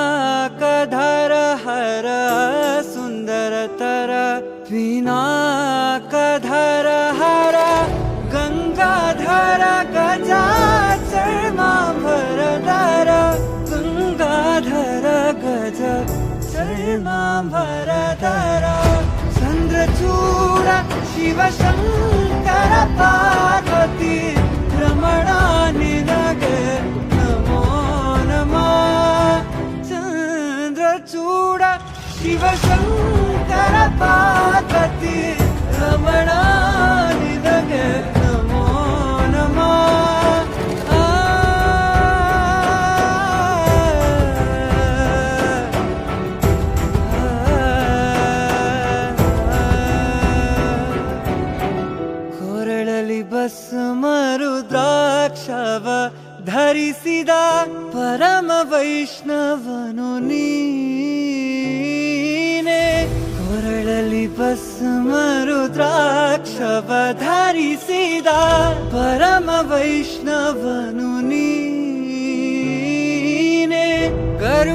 पिनाकधर हर सुन्दरतर पिनाकधर हर गंगाधर गजाचर्माम्बरधर गंगाधर गज चर्माम्बरधर चन्द्रचूड शिवशङ्कर पार्वती रमणा निनगे नमो नमः चन्द्रचूड शिवशङ्कर पार्वती रमणा निनगे नमो नमः ಕೊರಳಲಿ ಭಸ್ಮ ರುದ್ರಾಕ್ಷವ ಧರಿಸಿದ ಪರಮ ವೈಷ್ಣವನು ನೀನೆ ಕೊರಳಲಿ ಭಸ್ಮ ರುದ್ರಾಕ್ಷವ ಧರಿಸಿದ ಪರಮ ವೈಷ್ಣವನು ನೀನೆ ಗರುಡ